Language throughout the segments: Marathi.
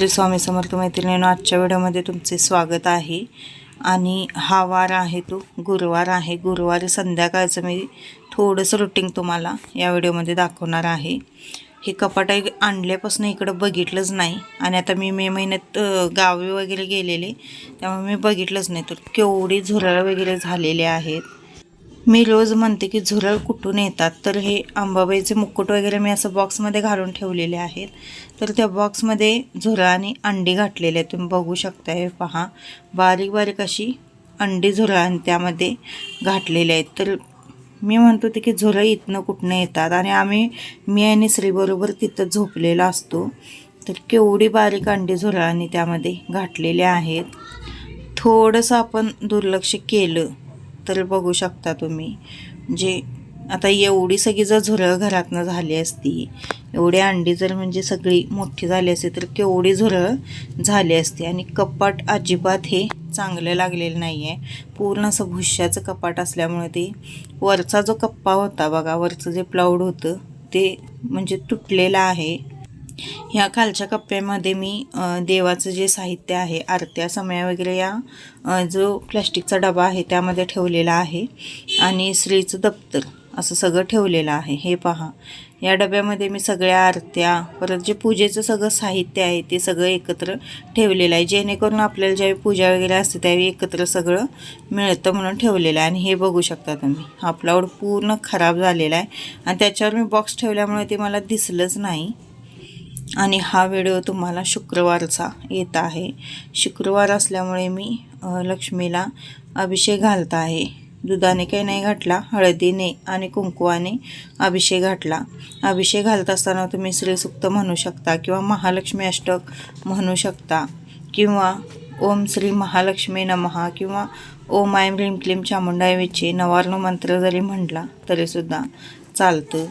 श्री स्वामी समर्थ मैत्रिणींनो, आजच्या व्हिडिओमध्ये तुमचे स्वागत आहे। आणि हा वार आहे तो गुरुवार आहे। गुरुवारी संध्याकाळचं मी थोडंसं रुटीन तुम्हाला या व्हिडिओमध्ये दाखवणार आहे। हे कपाट आणल्यापासून इकडं बघितलंच नाही आणि आता मी मे महिन्यात गावी वगैरे गेलेले, त्यामुळे मी बघितलंच नाही। तर केवढी झुरळ वगैरे झालेले आहेत। मी रोज म्हणते की झुरळ कुठून येतात, तर हे अंबाबाईचे मुकुट वगैरे मी असं बॉक्समध्ये घालून ठेवलेले आहेत। तर त्या बॉक्समध्ये झुरळांनी अंडी घातलेले आहेत, तुम्ही बघू शकता। हे पहा, बारीक बारीक अशी अंडी झुरळांनी त्यामध्ये घातलेले आहेत। तर मी म्हणतो ते की झुरळ इथनं कुठनं येतात, आणि मी आणि श्रीबरोबर तिथं झोपलेला असतो। तर केवढी बारीक अंडी झुरळांनी त्यामध्ये घातलेले आहेत। थोडंसं आपण दुर्लक्ष केलं तर बघू शकता तुम्ही, म्हणजे आता एवढी सगळी जर झुरळ घरातनं झाली असती, एवढी अंडी जर म्हणजे सगळी मोठी झाली असती, तर केवढी झुरळ झाली असती। आणि कपाट अजिबात हे चांगलं लागलेलं नाही आहे। पूर्ण असं भुश्याचं कपाट असल्यामुळे ते वरचा जो कप्पा होता बघा, वरचं जे प्लाऊड होतं ते म्हणजे तुटलेलं आहे। ह्या खालच्या कप्प्यामध्ये मी देवाचं जे साहित्य आहे, आरत्या समया वगैरे या जो प्लॅस्टिकचा डबा आहे त्यामध्ये ठेवलेला आहे, आणि श्रीचं दप्तर असं सगळं ठेवलेलं आहे। हे पहा, या डब्यामध्ये मी सगळ्या आरत्या, परत जे पूजेचं सगळं साहित्य आहे ते सगळं एकत्र ठेवलेलं आहे, जेणेकरून आपल्याला ज्यावेळी पूजा वगैरे असते त्यावेळी एकत्र सगळं मिळतं म्हणून ठेवलेलं आहे। आणि हे बघू शकता तुम्ही, हा प्लाऊड पूर्ण खराब झालेला आहे, आणि त्याच्यावर मी बॉक्स ठेवल्यामुळे ते मला दिसलंच नाही। आणि हा व्हिडिओ तुम्हाला शुक्रवारचा येत आहे। शुक्रवार असल्यामुळे मी लक्ष्मीला अभिषेक घालत आहे। दुधाने काही नाही घातला, हळदीने आणि कुंकवाने अभिषेक घातला। अभिषेक घालत असताना तुम्ही श्रीसूक्त म्हणू शकता, किंवा महालक्ष्मी अष्टक म्हणू शकता, किंवा ओम श्री महालक्ष्मी नमः, किंवा ओम ऐं ह्रीं क्लीं चामुंडाय विचे नवार्णव मंत्र जरी म्हटला तरीसुद्धा चालतं।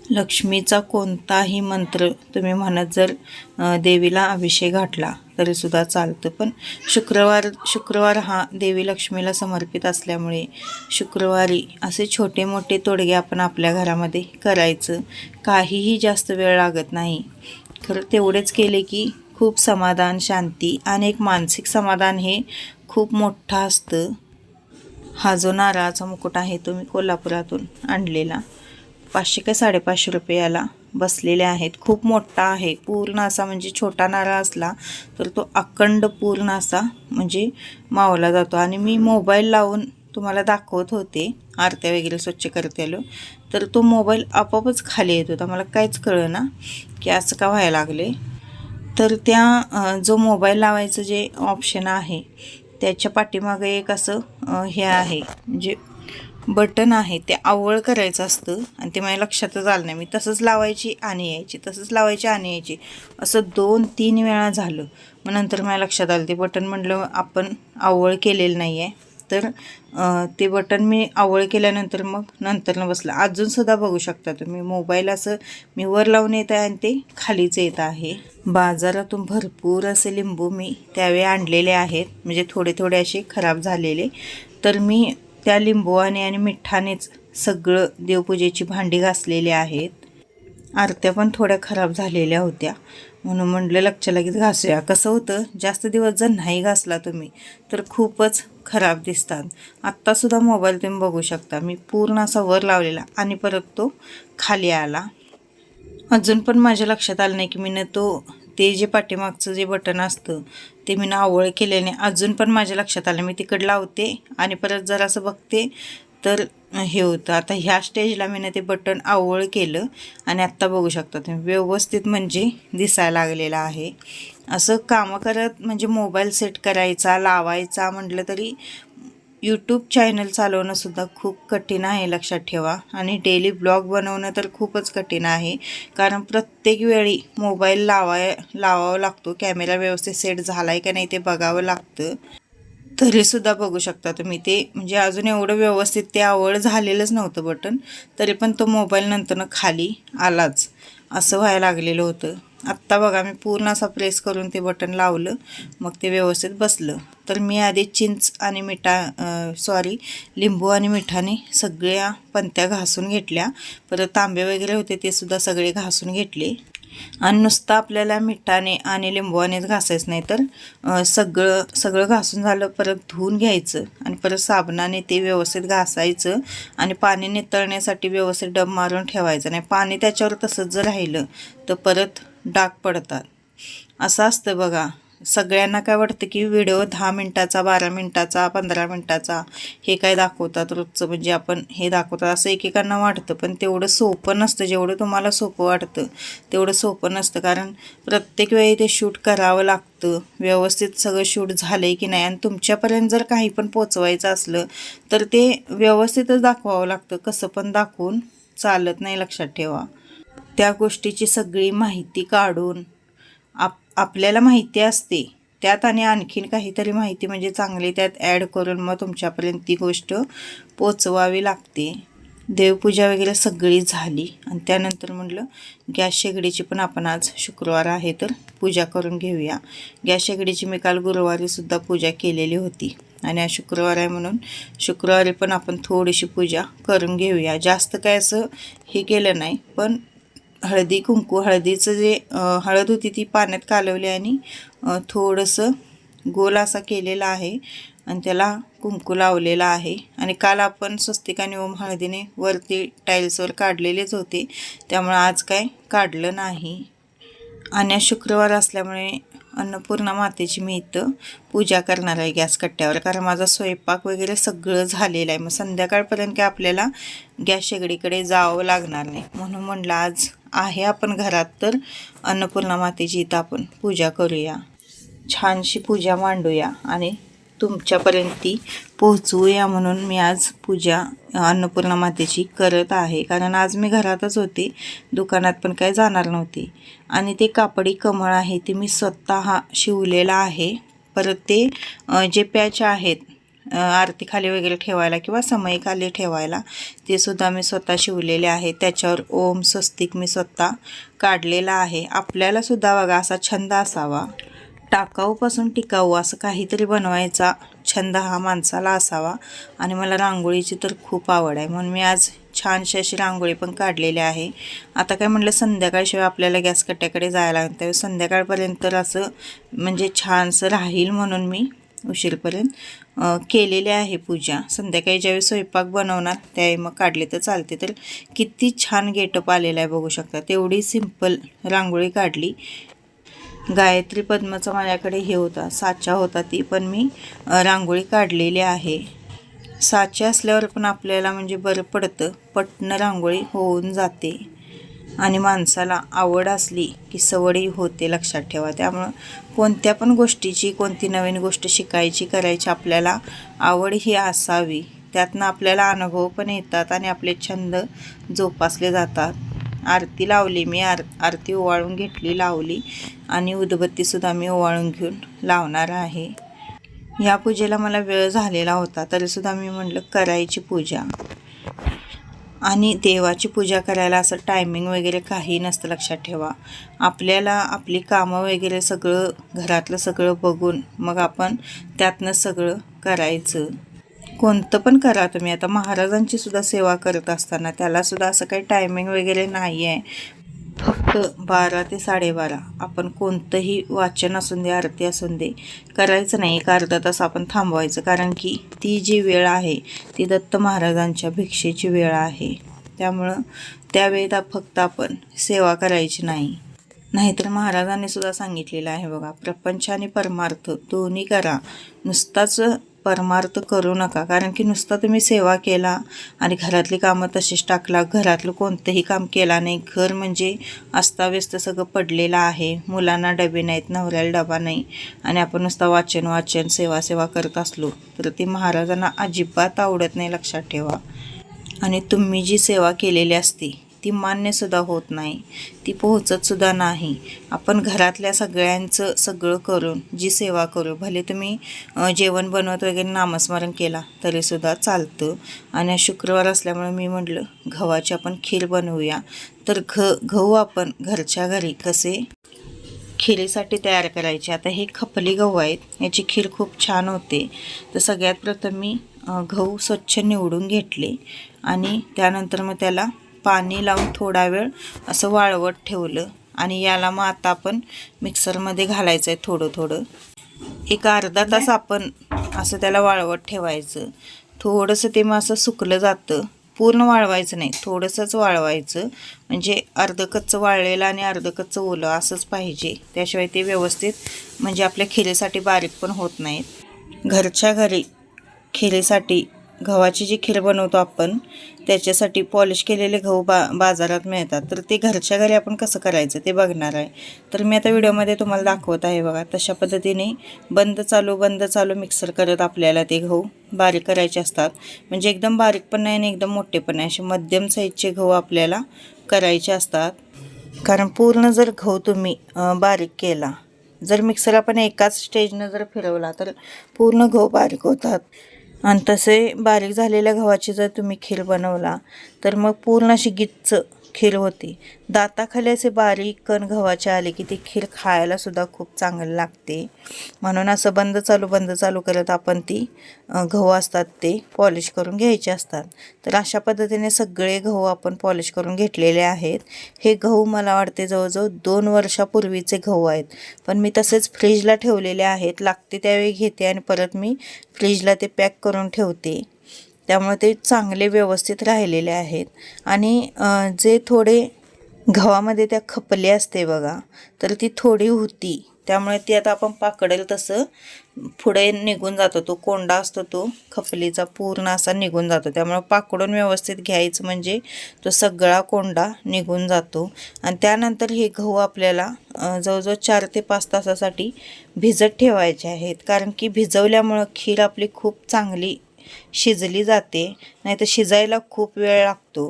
लक्ष्मीचा कोणताही मंत्र तुम्ही म्हणत जर देवीला अभिषेक घातला तरीसुद्धा चालतं। पण शुक्रवार हा देवी लक्ष्मीला समर्पित असल्यामुळे शुक्रवारी असे छोटे मोठे तोडगे आपण आपल्या घरामध्ये करायचं। काहीही जास्त वेळ लागत नाही, खरं तेवढेच केले की खूप समाधान, शांती आणि एक मानसिक समाधान हे खूप मोठं असतं। हा जो नारळाचा मुकुट आहे तो मी कोल्हापुरातून आणलेला, 500 का 550 रुपये याला बसलेले आहेत। खूप मोठा आहे, पूर्ण असा, म्हणजे छोटा नारळ असला तर तो अखंड पूर्ण असा म्हणजे मावला जातो। आणि मी मोबाईल लावून तुम्हाला दाखवत होते, आरत्या वगैरे स्वच्छ करते आलो, तर तो मोबाईल आपोआपच खाली येत होता। मला काहीच कळेना की असं का व्हायला लागले। तर त्या जो मोबाईल लावायचं जे ऑप्शन आहे त्याच्या पाठीमागे एक असं हे आहे, म्हणजे बटन आहे, ते आवळ करायचं असतं, आणि ते माझ्या लक्षातच आलं नाही। मी तसंच लावायची आणि यायची, तसंच लावायची आणि यायची, असं 2-3 वेळा झालं। मग नंतर माझ्या लक्षात आलं ते बटन, म्हटलं आपण आवळ केलेलं नाही आहे, तर ते बटन मी आवळ केल्यानंतर मग नंतरनं बसलं। अजूनसुद्धा बघू शकता तुम्ही, मोबाईल असं मी वर लावून येत आहे आणि ते खालीच येत आहे। बाजारातून भरपूर असे लिंबू मी त्यावेळी आणलेले आहेत, म्हणजे थोडे थोडे असे खराब झालेले। तर मी त्या लिंबूने आणि मिठानेच सगळं देवपूजेची भांडी घासलेली आहेत। आरत्या पण थोड्या खराब झालेल्या होत्या, म्हणून म्हटलं लगेच घासूया। कसं होतं, जास्त दिवस जर नाही घासला तुम्ही तर खूपच खराब दिसतात। आत्तासुद्धा मोबाईल तुम्ही बघू शकता, मी पूर्ण असा वर लावलेला आणि परत तो खाली आला। अजून पण माझ्या लक्षात आलं नाही की मी ते जे पाठीमागचं जे बटन असतं ते मी आवळ केल्याने अजून पण माझ्या लक्षात आलं। मी तिकडं लावते आणि परत जरासं बघते तर हे होतं। आता ह्या स्टेजला मी ते बटन आवळ केलं, आणि आत्ता बघू शकता तुम्ही व्यवस्थित म्हणजे दिसायला लागलेलं आहे। असं कामं करत म्हणजे मोबाईल सेट करायचा, लावायचा म्हटलं तरी यूट्यूब चॅनल चालवणंसुद्धा खूप कठीण आहे, लक्षात ठेवा। आणि डेली ब्लॉग बनवणं तर खूपच कठीण आहे, कारण प्रत्येक वेळी मोबाईल लावावा लागतो, कॅमेरा व्यवस्थित सेट झाला आहे का नाही ते बघावं लागतं। तरीसुद्धा बघू शकता तुम्ही, ते म्हणजे अजून एवढं व्यवस्थित ते आवळ झालेलंच नव्हतं बटन, तरी पण तो मोबाईल नंतरनं खाली आलाच, असं व्हायला लागलेलं होतं। आत्ता बघा, मी पूर्ण असा प्रेस करून ते बटन लावलं, मग ते व्यवस्थित बसलं। तर मी आधी चिंच आणि लिंबू आणि मिठाने सगळ्या पंत्या घासून घेतल्या, परत तांबे वगैरे होते ते सुद्धा सगळे घासून घेतले। आणि नुसतं आपल्याला मिठाने आणि लिंबवानेच घासायचं नाही, तर सगळं घासून झालं परत धुवून घ्यायचं आणि परत साबणाने ते व्यवस्थित घासायचं आणि पाणी नितळण्यासाठी व्यवस्थित डब मारून ठेवायचं नाही. पाणी त्याच्यावर तसंच जर राहिलं तर परत डाग पडतात. असं असतं बघा. सगळ्यांना काय वाटतं की व्हिडिओ 10 मिनटाचा, 12 मिनटाचा, 15 मिनटाचा हे काय दाखवतात रोजचं, म्हणजे आपण हे दाखवतात असं एकेकांना वाटतं. पण तेवढं सोपं नसतं. जेवढं तुम्हाला सोपं वाटतं तेवढं सोपं नसतं, कारण प्रत्येक वेळी ते शूट करावं लागतं. व्यवस्थित सगळं शूट झालं आहे की नाही, आणि तुमच्यापर्यंत जर काही पण पोचवायचं असलं तर ते व्यवस्थितच दाखवावं लागतं. कसं पण दाखवून चालत नाही, लक्षात ठेवा. त्या गोष्टीची सगळी माहिती काढून आपल्याला माहिती असते त्यात आणि आणखीन काहीतरी माहिती म्हणजे चांगली त्यात ॲड करून मग तुमच्यापर्यंत ती गोष्ट पोचवावी लागते. देवपूजा वगैरे सगळी झाली आणि त्यानंतर म्हटलं गॅस शेगडीची पण आपण आज शुक्रवार आहे तर पूजा करून घेऊया. गॅस शेगडीची मी काल गुरुवारीसुद्धा पूजा केलेली होती आणि आज शुक्रवार आहे म्हणून शुक्रवारी पण आपण थोडीशी पूजा करून घेऊया. जास्त काय असं हे केलं नाही, पण हळदी कुंकू, हळदीचं जे हळद होती ती पाण्यात कालवली आणि थोडंसं गोल असा केलेला आहे आणि त्याला कुंकू लावलेला आहे. आणि काल आपण स्वस्तिक आणि ओम हळदीने वरती टाईल्सवर काढलेलेच होते, त्यामुळे आज काय काढलं नाही. आणि शुक्रवार असल्यामुळे अन्नपूर्णा मातेची मी इथं पूजा करणार आहे गॅस कट्ट्यावर, कारण माझा स्वयंपाक वगैरे सगळं झालेलं आहे. मग संध्याकाळपर्यंत काय आपल्याला गॅस शेगडीकडे जावं लागणार नाही, म्हणून म्हटलं आज आहे आपण घरात तर अन्नपूर्णा मातेची इथं आपण पूजा करूया, छानशी पूजा मांडूया आणि तुमच्यापर्यंत ती पोहोचवूया. म्हणून मी आज पूजा अन्नपूर्णा मातेची करत आहे, कारण आज मी घरातच होते, दुकानात पण काय जाणार नव्हते. आणि ते कापडी कमळ आहे ते मी स्वतः शिवलेलं आहे. परत ते जे पॅच आहेत आरती खाली वगैरे ठेवायला किंवा समय खाली ठेवायला ते सुद्धा मी स्वतः शिवलेले आहे. त्याच्यावर ओम स्वस्तिक मी स्वतः काढलेला आहे. आपल्याला सुद्धा बघा असा छंद असावा, टाकाऊपासून टिकाऊ असं काहीतरी बनवायचा छंद हा माणसाला असावा. आणि मला रांगोळीची तर खूप आवड आहे, म्हणून मी आज छानशी अशी रांगोळी पण काढलेली आहे. आता काय म्हटलं संध्याकाळशिवाय आपल्याला गॅस कट्ट्याकडे जायला लागतं, त्यावेळी संध्याकाळपर्यंत तर असं म्हणजे छानसं राहील म्हणून मी उशीरपर्यंत केलेली आहे पूजा. संध्याकाळी ज्यावेळी स्वयंपाक बनवणार त्यावेळी मग काढले तर चालते. तर किती छान गेटअप आलेला आहे बघू शकता. तेवढी सिंपल रांगोळी काढली. गायत्री पद्माचा माझ्याकडे हे होता, साचा होता, ती पण मी रांगोळी काढलेली आहे. साचे असल्यावर पण आपल्याला म्हणजे बरं पडतं, पटणं रांगोळी होऊन जाते. आणि माणसाला आवड असली की सवडही होते, लक्षात ठेवा. त्यामुळं कोणत्या पण गोष्टीची, कोणती नवीन गोष्ट शिकायची, करायची आपल्याला आवड ही असावी. त्यातनं आपल्याला अनुभव पण येतात आणि आपले छंद जोपासले जातात. आरती लावली मी, आरती ओवाळून घेतली, लावली आणि उदबत्तीसुद्धा मी ओवाळून घेऊन लावणार आहे. ह्या पूजेला मला वेळ झालेला होता तरीसुद्धा मी म्हटलं करायची पूजा. आणि देवाची पूजा करायला असं टायमिंग वगैरे काही नसतं, लक्षात ठेवा. आपल्याला आपली कामं वगैरे सगळं घरातलं सगळं बघून मग आपण त्यातनं सगळं करायचं. कोणतं पण करा तुम्ही. आता महाराजांची सुद्धा सेवा करत असताना त्यालासुद्धा असं काही टायमिंग वगैरे नाही आहे. फक्त 12 ते 12:30 आपण कोणतंही वाचन असून दे, आरती असून दे, करायचं नाही. एक अर्धा तास आपण थांबवायचं, कारण की ती जी वेळ आहे ती दत्त महाराजांच्या भिक्षेची वेळ आहे. त्यामुळं त्या वेळेत फक्त आपण सेवा करायची नाही. नाहीतर महाराजांनी सुद्धा सांगितलेलं आहे बघा, प्रपंच आणि परमार्थ दोन्ही करा, नुसताच परमार्थ करू नका. कारण की नुसता तुम्ही सेवा केला आणि घरातली कामं तशीच टाकला, घरातलं कोणतंही काम केला नाही, घर म्हणजे अस्ताव्यस्त सगळं पडलेलं आहे, मुलांना डबे नाहीत, नवऱ्याला डबा नाही, आणि आपण नुसता वाचन सेवा करत असलो तर ती महाराजांना अजिबात आवडत नाही, लक्षात ठेवा. आणि तुम्ही जी सेवा केलेली असते ती मान्यसुद्धा होत नाही, ती पोहोचतसुद्धा नाही. आपण घरातल्या सगळ्यांचं सगळं करून जी सेवा करू, भले तुम्ही जेवण बनवत वगैरे नामस्मरण केला तरीसुद्धा चालतं. आणि शुक्रवार असल्यामुळे मी म्हटलं गव्हाची आपण खीर बनवूया. तर गहू आपण घरच्या घरी कसे खिरीसाठी तयार करायचे. आता हे खपली गहू आहेत, याची खीर खूप छान होते. तर सगळ्यात प्रथम मी गहू स्वच्छ निवडून घेतले आणि त्यानंतर मग त्याला पाणी लावून थोडा वेळ असं वाळवत ठेवलं. आणि याला मग आता आपण मिक्सरमध्ये घालायचं आहे थोडं थोडं. एक अर्धा तास आपण असं त्याला वाळवत ठेवायचं. थोडंसं ते मग असं सुकलं जातं. पूर्ण वाळवायचं नाही, थोडंसंच वाळवायचं. म्हणजे अर्धं कच्चं वाळलेलं आणि अर्धं कच्चं ओलं असंच पाहिजे. त्याशिवाय ते व्यवस्थित म्हणजे आपल्या खिरीसाठी बारीक पण होत नाहीत. घरच्या घरी खिरीसाठी गव्हाची जी खीर बनवतो आपण त्याच्यासाठी पॉलिश केलेले गहू बाजारात मिळतात. तर ते घरच्या घरी आपण कसं करायचं ते बघणार आहे. तर मी आता व्हिडिओमध्ये तुम्हाला दाखवत आहे बघा. तशा पद्धतीने बंद चालू मिक्सर करत आपल्याला ते गहू बारीक करायचे असतात. म्हणजे एकदम बारीक पण नाही आणि एकदम मोठे पण नाही, असे मध्यम साईजचे गहू आपल्याला करायचे असतात. कारण पूर्ण जर गहू तुम्ही बारीक केला, जर मिक्सर आपण एकाच स्टेजनं जर फिरवला तर पूर्ण गहू बारीक होतात. आणि तसे बारीक झालेल्या गव्हाची जर तुम्ही खीर बनवला तर मग पूर्ण अशी गिच्च खीर होती. दाताखाली असे बारीक कण गव्हाचे आले की ती खीर खायला सुद्धा खूप चांगली लागते. म्हणून असं बंद चालू करत आपण ती गहू असतात ते पॉलिश करून घ्यायचे असतात. तर अशा पद्धतीने सगळे गहू आपण पॉलिश करून घेतलेले आहेत. हे गहू मला वाटते जवळजवळ 2 वर्षापूर्वीचे गहू आहेत, पण मी तसेच फ्रीजला ठेवलेले आहेत. लागते त्यावेळी घेते आणि परत मी फ्रीजला ते पॅक करून ठेवते. त्यामुळे ते चांगले व्यवस्थित राहिलेले आहेत. आणि जे थोडे गव्हामध्ये त्या खपली असते बघा, तर ती थोडी होती. त्यामुळे ती आता आपण पाकडेल तसं पुढे निघून जातो. तो कोंडा असतो तो खपलीचा पूर्ण असा निघून जातो. त्यामुळे पाकडून व्यवस्थित घ्यायचं म्हणजे तो सगळा कोंडा निघून जातो. आणि त्यानंतर हे गहू आपल्याला जवळजवळ 4 ते 5 तासासाठी भिजत ठेवायचे आहेत. कारण की भिजवल्यामुळं खीर आपली खूप चांगली शिजली जाते, नाही तर शिजायला खूप वेळ लागतो.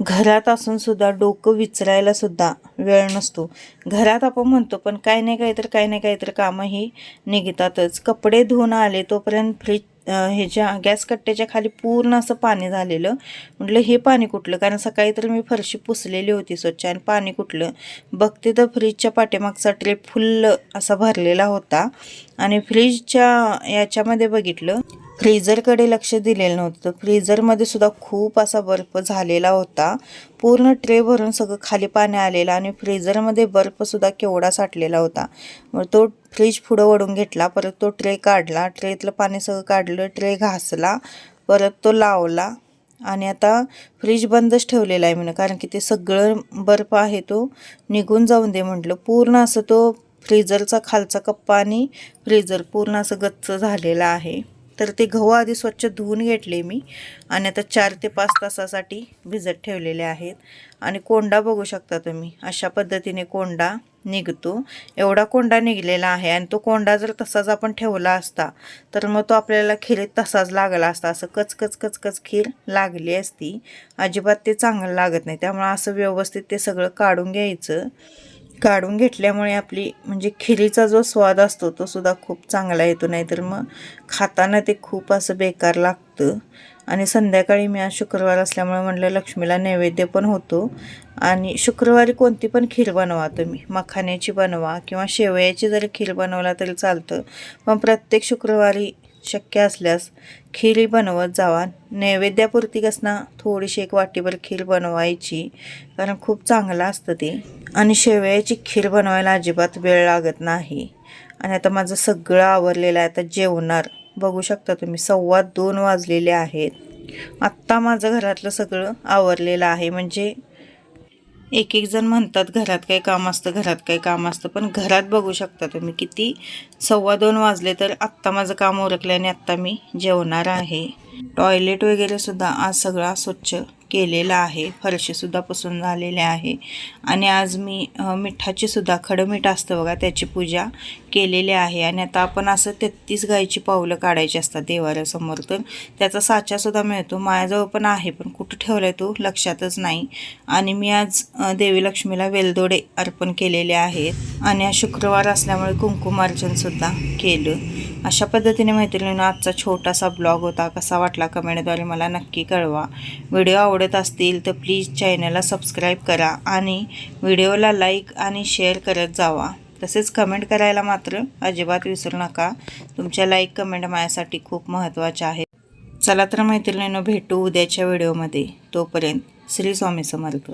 घरात असून सुद्धा डोकं विचारायला सुद्धा वेळ नसतो. घरात आपण म्हणतो पण काही नाही काहीतरी कामं ही निघतातच. कपडे धुवून आले तोपर्यंत ह्याच्या गॅस कट्ट्याच्या खाली पूर्ण असं पाणी झालेलं. म्हटलं हे पाणी कुठलं, कारण सकाळी तर मी फरशी पुसलेली होती स्वच्छ आणि पाणी कुठलं. बघते तर फ्रीजच्या पाठीमागचा ट्रे फुल्ल असा भरलेला होता. आणि फ्रीजच्या याच्यामध्ये बघितलं, फ्रीझरकडे लक्ष दिलेलं नव्हतं. फ्रीझरमध्ये सुद्धा खूप असा बर्फ झालेला होता. पूर्ण ट्रे भरून सगळं खाली पाणी आलेलं आणि फ्रीझरमध्ये बर्फसुद्धा केवढा साठलेला होता. मग तो फ्रीज पुढं वळून घेतला, परत तो ट्रे काढला, ट्रेतलं पाणी सगळं काढलं, ट्रे घासला, परत तो लावला आणि आता फ्रीज बंदच ठेवलेला आहे म्हणून. कारण की ते सगळं बर्फ आहे तो निघून जाऊन दे म्हटलं. पूर्ण असं तो फ्रीझरचा खालचा कप्पा आणि फ्रीझर पूर्ण असं गच्च झालेला आहे. तर ते गहू आधी स्वच्छ धुवून घेतले मी आणि आता 4 ते 5 तासासाठी भिजत ठेवलेले आहेत. आणि कोंडा बघू शकता तुम्ही, अशा पद्धतीने कोंडा निघतो. एवढा कोंडा निघलेला आहे. आणि तो कोंडा जर तसाच आपण ठेवला असता तर मग तो आपल्याला खिरीत तसाच लागला असता. असं कच खीर लागली असती. अजिबात ते चांगलं लागत नाही. त्यामुळे असं व्यवस्थित ते सगळं काढून घ्यायचं. काढून घेतल्यामुळे आपली म्हणजे खिरीचा जो स्वाद असतो तो सुद्धा खूप चांगला येतो. नाहीतर मग खाताना ते खूप असं बेकार लागतं. आणि संध्याकाळी मी आज शुक्रवार असल्यामुळे म्हटलं लक्ष्मीला नैवेद्य पण होतो. आणि शुक्रवारी कोणती पण खीर बनवा तुम्ही, मखाण्याची बनवा किंवा शेवयाची जरी खीर बनवला तरी चालतं. पण प्रत्येक शुक्रवारी शक्य असल्यास खीर बनवत जावा. नैवेद्यापुरती कसना थोडीशी 1 वाटीभर खीर बनवायची, कारण खूप चांगलं असतं ते. आणि शेवयाची खीर बनवायला अजिबात वेळ लागत नाही. आणि आता माझं सगळं आवरलेलं आहे. आता जेवणार. बघू शकता तुम्ही 2:15 वाजलेले आहेत. आत्ता माझं घरातलं सगळं आवरलेलं आहे. म्हणजे एक जण म्हणतात घरात काही काम असतं, पण घरात बघू शकता तुम्ही किती 2:15 वाजले तर आत्ता माझं काम उरकलं आणि आत्ता मी जेवणार आहे. टॉयलेट वगैरे सुद्धा आज सगळा स्वच्छ केलेला आहे. फरशीसुद्धा पुसून झालेले आहे. आणि आज मी मिठाची सुद्धा, खडं मीठ असतं बघा, त्याची पूजा केलेली आहे. आणि आता आपण असं 33 गायची पावलं काढायची असतात देवाऱ्यासमोर. तर त्याचा साचासुद्धा मिळतो. माझ्याजवळ पण आहे, पण कुठं ठेवला आहे तो लक्षातच नाही. आणि मी आज देवी लक्ष्मीला वेलदोडे अर्पण केलेले आहेत. आणि आज शुक्रवार असल्यामुळे कुंकुमार्चनसुद्धा केलं. अशा पद्धतीने मैत्रिणींनो आजचा छोटासा ब्लॉग होता. कसा वाटला कमेंटद्वारे मला नक्की कळवा. व्हिडिओ आवडत असतील तर प्लीज चॅनलला सबस्क्राईब करा आणि व्हिडिओला लाईक आणि शेअर करत जावा. तसेच कमेंट करायला मात्र अजिबात विसरू नका. तुमच्या लाईक कमेंट माझ्यासाठी खूप महत्त्वाच्या आहेत. चला तर मैत्रिणींनो भेटू उद्याच्या व्हिडिओमध्ये. तोपर्यंत श्री स्वामी समर्थ.